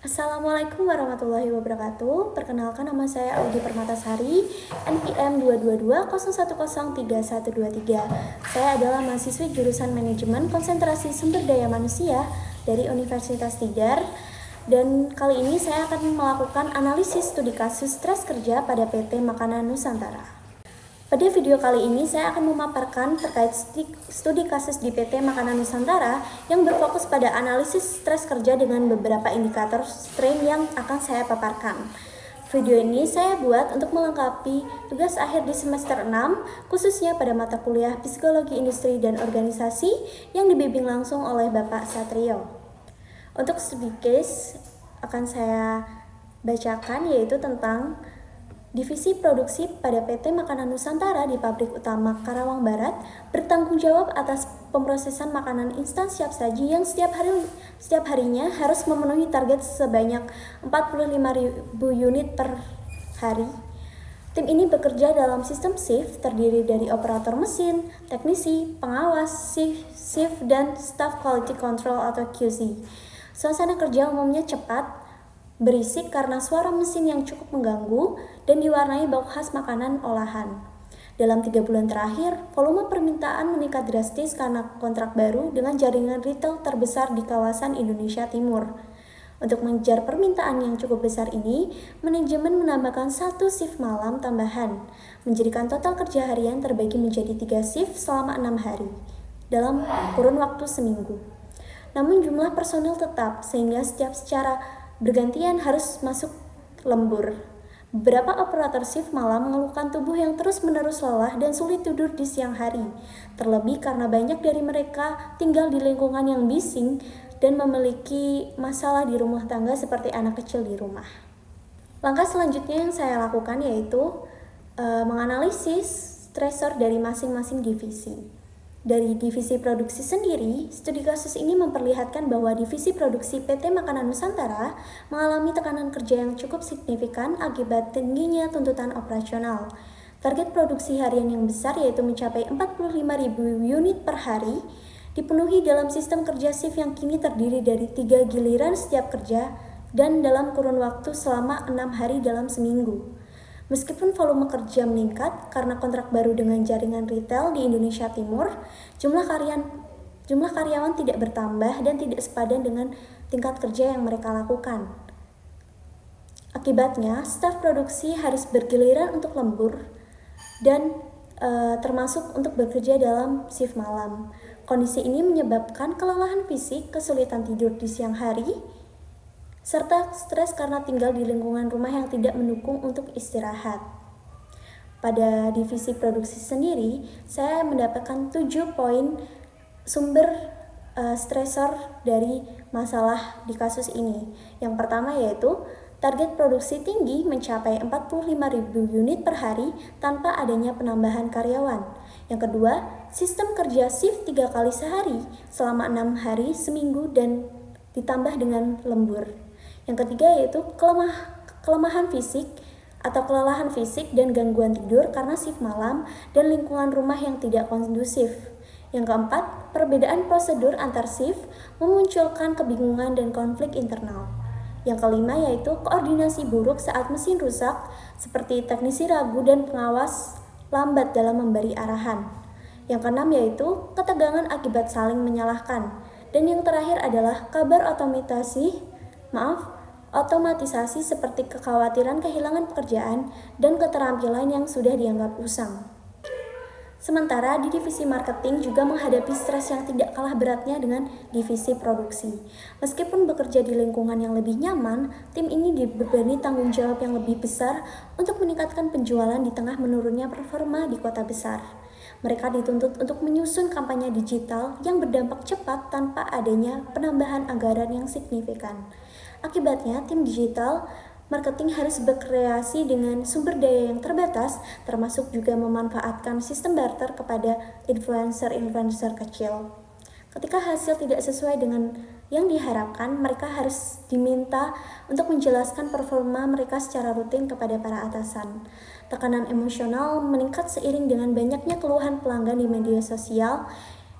Assalamualaikum warahmatullahi wabarakatuh. Perkenalkan, nama saya Audy Permatasari, NPM 22201033123. Saya adalah mahasiswi jurusan Manajemen Konsentrasi Sumber Daya Manusia dari Universitas Tidar. Dan kali ini saya akan melakukan analisis studi kasus stres kerja pada PT Makanan Nusantara. Pada video kali ini saya akan memaparkan terkait studi kasus di PT Makanan Nusantara yang berfokus pada analisis stres kerja dengan beberapa indikator strain yang akan saya paparkan. Video ini saya buat untuk melengkapi tugas akhir di semester 6, khususnya pada mata kuliah Psikologi Industri dan Organisasi yang dibimbing langsung oleh Bapak Satrio. Untuk studi case akan saya bacakan, yaitu tentang Divisi Produksi pada PT Makanan Nusantara di Pabrik Utama Karawang Barat bertanggung jawab atas pemrosesan makanan instan siap saji yang setiap harinya harus memenuhi target sebanyak 45.000 unit per hari. Tim ini bekerja dalam sistem shift terdiri dari operator mesin, teknisi, pengawas, shift, dan staff quality control atau QC. Suasana kerja umumnya cepat, berisik karena suara mesin yang cukup mengganggu, dan diwarnai bau khas makanan olahan. Dalam 3 bulan terakhir, volume permintaan meningkat drastis karena kontrak baru dengan jaringan retail terbesar di kawasan Indonesia Timur. Untuk mengejar permintaan yang cukup besar ini, manajemen menambahkan 1 shift malam tambahan, menjadikan total kerja harian terbagi menjadi 3 shift selama 6 hari, dalam kurun waktu seminggu. Namun jumlah personil tetap, sehingga setiap secara bergantian harus masuk lembur. Beberapa operator shift malam mengeluhkan tubuh yang terus-menerus lelah dan sulit tidur di siang hari, terlebih karena banyak dari mereka tinggal di lingkungan yang bising dan memiliki masalah di rumah tangga seperti anak kecil di rumah. Langkah selanjutnya yang saya lakukan yaitu menganalisis stressor dari masing-masing divisi. Dari divisi produksi sendiri, studi kasus ini memperlihatkan bahwa divisi produksi PT Makanan Nusantara mengalami tekanan kerja yang cukup signifikan akibat tingginya tuntutan operasional. Target produksi harian yang besar yaitu mencapai 45.000 unit per hari, dipenuhi dalam sistem kerja shift yang kini terdiri dari 3 giliran setiap kerja dan dalam kurun waktu selama 6 hari dalam seminggu. Meskipun volume kerja meningkat karena kontrak baru dengan jaringan retail di Indonesia Timur, jumlah karyawan tidak bertambah dan tidak sepadan dengan tingkat kerja yang mereka lakukan. Akibatnya, staf produksi harus bergiliran untuk lembur dan termasuk untuk bekerja dalam shift malam. Kondisi ini menyebabkan kelelahan fisik, kesulitan tidur di siang hari, serta stres karena tinggal di lingkungan rumah yang tidak mendukung untuk istirahat. Pada divisi produksi sendiri, saya mendapatkan 7 poin sumber stresor dari masalah di kasus ini. Yang pertama yaitu target produksi tinggi mencapai 45.000 unit per hari tanpa adanya penambahan karyawan. Yang kedua, sistem kerja shift 3 kali sehari selama 6 hari seminggu dan ditambah dengan lembur. Yang ketiga yaitu kelemahan fisik atau kelelahan fisik dan gangguan tidur karena shift malam dan lingkungan rumah yang tidak kondusif. Yang keempat, perbedaan prosedur antar shift memunculkan kebingungan dan konflik internal. Yang kelima yaitu koordinasi buruk saat mesin rusak, seperti teknisi ragu dan pengawas lambat dalam memberi arahan. Yang keenam yaitu ketegangan akibat saling menyalahkan. Dan yang terakhir adalah kabar otomatisasi seperti kekhawatiran kehilangan pekerjaan dan keterampilan yang sudah dianggap usang. Sementara di divisi marketing juga menghadapi stres yang tidak kalah beratnya dengan divisi produksi. Meskipun bekerja di lingkungan yang lebih nyaman, tim ini dibebani tanggung jawab yang lebih besar untuk meningkatkan penjualan di tengah menurunnya performa di kota besar. Mereka dituntut untuk menyusun kampanye digital yang berdampak cepat tanpa adanya penambahan anggaran yang signifikan. Akibatnya, tim digital marketing harus berkreasi dengan sumber daya yang terbatas, termasuk juga memanfaatkan sistem barter kepada influencer kecil. Ketika hasil tidak sesuai dengan yang diharapkan, mereka harus diminta untuk menjelaskan performa mereka secara rutin kepada para atasan. Tekanan emosional meningkat seiring dengan banyaknya keluhan pelanggan di media sosial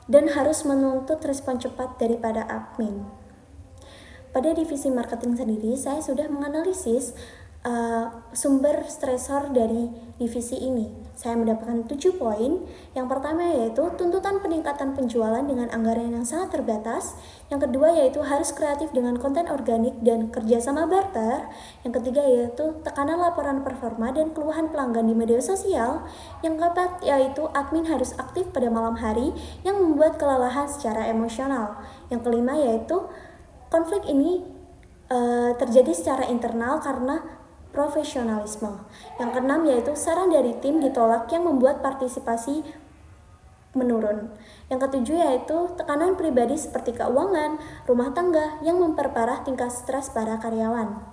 dan harus menuntut respon cepat daripada admin. pada divisi marketing sendiri, saya sudah menganalisis sumber stresor dari divisi ini. Saya mendapatkan 7 poin. Yang pertama yaitu tuntutan peningkatan penjualan dengan anggaran yang sangat terbatas. Yang kedua yaitu harus kreatif dengan konten organik dan kerjasama barter. Yang ketiga yaitu tekanan laporan performa dan keluhan pelanggan di media sosial. Yang keempat yaitu admin harus aktif pada malam hari yang membuat kelelahan secara emosional. Yang kelima yaitu konflik ini terjadi secara internal karena profesionalisme. Yang keenam yaitu saran dari tim ditolak yang membuat partisipasi menurun. Yang ketujuh yaitu tekanan pribadi seperti keuangan, rumah tangga yang memperparah tingkat stres para karyawan.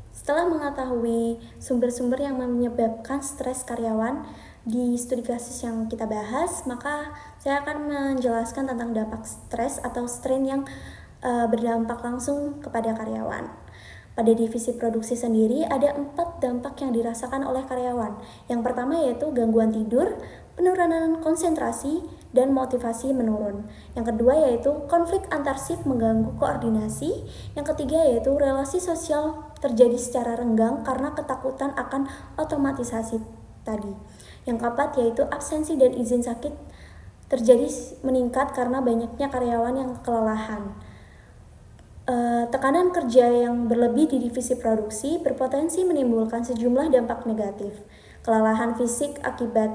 Setelah mengetahui sumber-sumber yang menyebabkan stres karyawan di studi kasus yang kita bahas, maka saya akan menjelaskan tentang dampak stres atau strain yang berdampak langsung kepada karyawan. Pada divisi produksi sendiri ada 4 dampak yang dirasakan oleh karyawan. Yang pertama yaitu gangguan tidur, penurunan konsentrasi, dan motivasi menurun. Yang kedua yaitu konflik antar shift mengganggu koordinasi. Yang ketiga yaitu relasi sosial terjadi secara renggang karena ketakutan akan otomatisasi tadi. Yang keempat yaitu absensi dan izin sakit terjadi meningkat karena banyaknya karyawan yang kelelahan. Tekanan kerja yang berlebih di divisi produksi berpotensi menimbulkan sejumlah dampak negatif. Kelelahan fisik akibat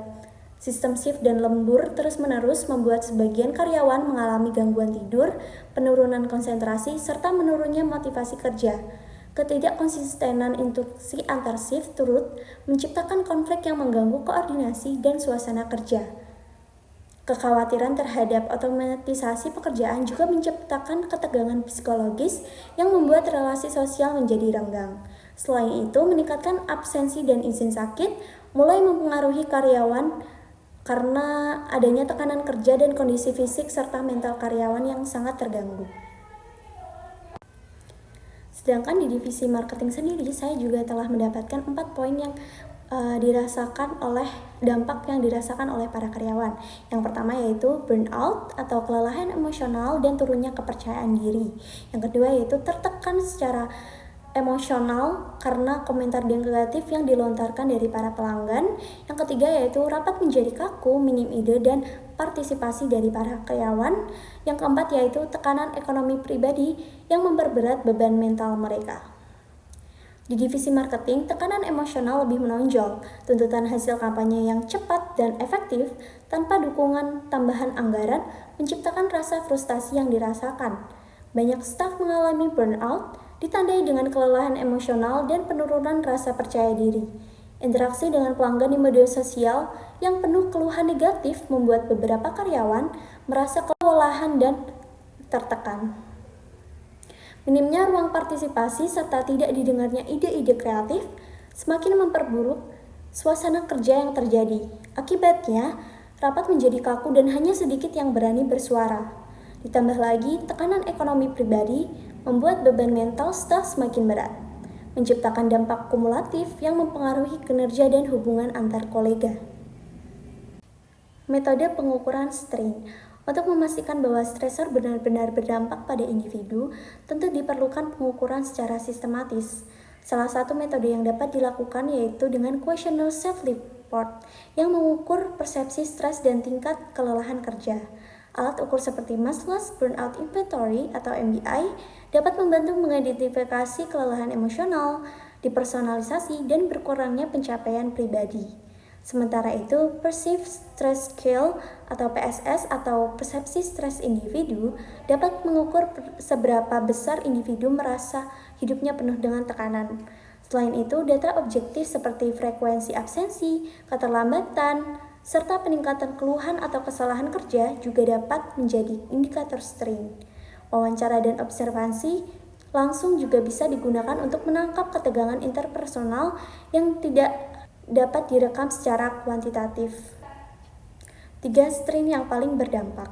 sistem shift dan lembur terus-menerus membuat sebagian karyawan mengalami gangguan tidur, penurunan konsentrasi, serta menurunnya motivasi kerja. Ketidakkonsistenan instruksi antar shift turut menciptakan konflik yang mengganggu koordinasi dan suasana kerja. Kekhawatiran terhadap otomatisasi pekerjaan juga menciptakan ketegangan psikologis yang membuat relasi sosial menjadi renggang. Selain itu, meningkatkan absensi dan izin sakit mulai mempengaruhi karyawan karena adanya tekanan kerja dan kondisi fisik serta mental karyawan yang sangat terganggu. Sedangkan di divisi marketing sendiri, saya juga telah mendapatkan 4 poin yang dampak yang dirasakan oleh para karyawan. Yang pertama yaitu burnout atau kelelahan emosional dan turunnya kepercayaan diri. Yang kedua yaitu tertekan secara emosional karena komentar negatif yang dilontarkan dari para pelanggan. Yang ketiga yaitu rapat menjadi kaku, minim ide dan partisipasi dari para karyawan. Yang keempat yaitu tekanan ekonomi pribadi yang memperberat beban mental mereka. Di divisi marketing, tekanan emosional lebih menonjol, tuntutan hasil kampanye yang cepat dan efektif tanpa dukungan tambahan anggaran menciptakan rasa frustasi yang dirasakan. Banyak staf mengalami burnout, ditandai dengan kelelahan emosional dan penurunan rasa percaya diri. Interaksi dengan pelanggan di media sosial yang penuh keluhan negatif membuat beberapa karyawan merasa kelelahan dan tertekan. Minimnya ruang partisipasi serta tidak didengarnya ide-ide kreatif semakin memperburuk suasana kerja yang terjadi. Akibatnya, rapat menjadi kaku dan hanya sedikit yang berani bersuara. Ditambah lagi, tekanan ekonomi pribadi membuat beban mental staf semakin berat, menciptakan dampak kumulatif yang mempengaruhi kinerja dan hubungan antar kolega. Metode pengukuran strain. Untuk memastikan bahwa stresor benar-benar berdampak pada individu, tentu diperlukan pengukuran secara sistematis. Salah satu metode yang dapat dilakukan yaitu dengan questionnaire self-report yang mengukur persepsi stres dan tingkat kelelahan kerja. Alat ukur seperti Maslow's Burnout Inventory atau MBI dapat membantu mengidentifikasi kelelahan emosional, dipersonalisasi, dan berkurangnya pencapaian pribadi. Sementara itu, Perceived Stress Scale atau PSS atau persepsi stres individu dapat mengukur seberapa besar individu merasa hidupnya penuh dengan tekanan. Selain itu, data objektif seperti frekuensi absensi, keterlambatan, serta peningkatan keluhan atau kesalahan kerja juga dapat menjadi indikator strain. Wawancara dan observasi langsung juga bisa digunakan untuk menangkap ketegangan interpersonal yang tidak dapat direkam secara kuantitatif. 3 strain yang paling berdampak.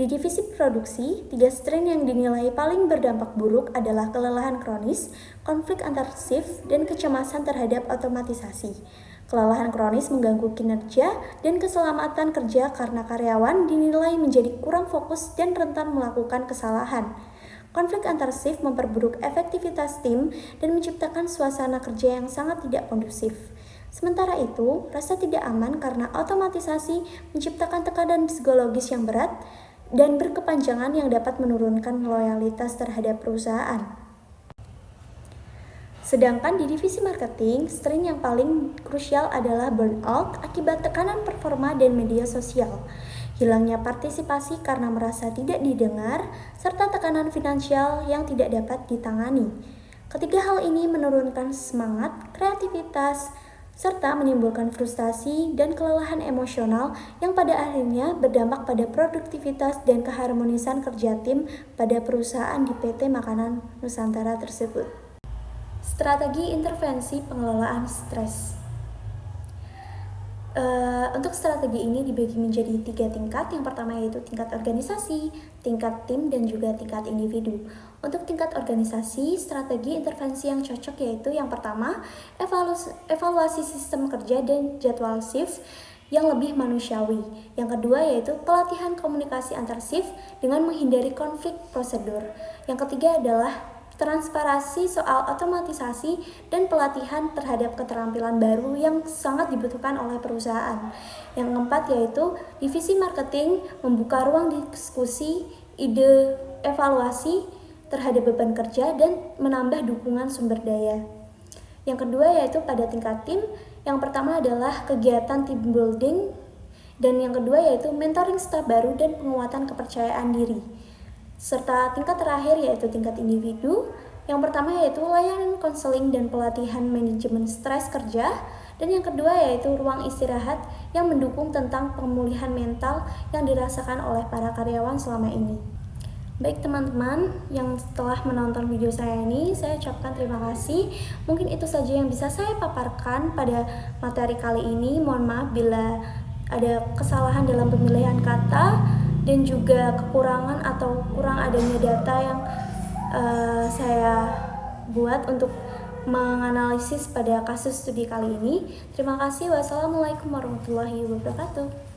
Di divisi produksi, 3 strain yang dinilai paling berdampak buruk adalah kelelahan kronis, konflik antar shift, dan kecemasan terhadap otomatisasi. Kelelahan kronis mengganggu kinerja dan keselamatan kerja karena karyawan dinilai menjadi kurang fokus dan rentan melakukan kesalahan. Konflik antar shift memperburuk efektivitas tim dan menciptakan suasana kerja yang sangat tidak kondusif. Sementara itu, rasa tidak aman karena otomatisasi menciptakan tekanan psikologis yang berat dan berkepanjangan yang dapat menurunkan loyalitas terhadap perusahaan. Sedangkan di divisi marketing, strain yang paling krusial adalah burnout akibat tekanan performa dan media sosial, hilangnya partisipasi karena merasa tidak didengar, serta tekanan finansial yang tidak dapat ditangani. Ketiga hal ini menurunkan semangat, kreativitas, serta menimbulkan frustasi dan kelelahan emosional yang pada akhirnya berdampak pada produktivitas dan keharmonisan kerja tim pada perusahaan di PT Makanan Nusantara tersebut. Strategi intervensi pengelolaan stres. Untuk strategi ini dibagi menjadi 3 tingkat. Yang pertama yaitu tingkat organisasi, tingkat tim, dan juga tingkat individu. Untuk tingkat organisasi, strategi intervensi yang cocok yaitu yang pertama, evaluasi sistem kerja dan jadwal shift yang lebih manusiawi. Yang kedua yaitu pelatihan komunikasi antar shift dengan menghindari konflik prosedur. Yang ketiga adalah transparansi soal otomatisasi dan pelatihan terhadap keterampilan baru yang sangat dibutuhkan oleh perusahaan. Yang keempat yaitu divisi marketing membuka ruang diskusi, ide, evaluasi terhadap beban kerja dan menambah dukungan sumber daya. Yang kedua yaitu pada tingkat tim, yang pertama adalah kegiatan team building dan yang kedua yaitu mentoring staf baru dan penguatan kepercayaan diri. Serta tingkat terakhir yaitu tingkat individu. Yang pertama yaitu layanan konseling dan pelatihan manajemen stres kerja. Dan yang kedua yaitu ruang istirahat yang mendukung tentang pemulihan mental yang dirasakan oleh para karyawan selama ini. Baik teman-teman yang telah menonton video saya ini, saya ucapkan terima kasih. Mungkin itu saja yang bisa saya paparkan pada materi kali ini. Mohon maaf bila ada kesalahan dalam pemilihan kata dan juga kekurangan atau kurang adanya data yang saya buat untuk menganalisis pada kasus studi kali ini. Terima kasih. Wassalamualaikum warahmatullahi wabarakatuh.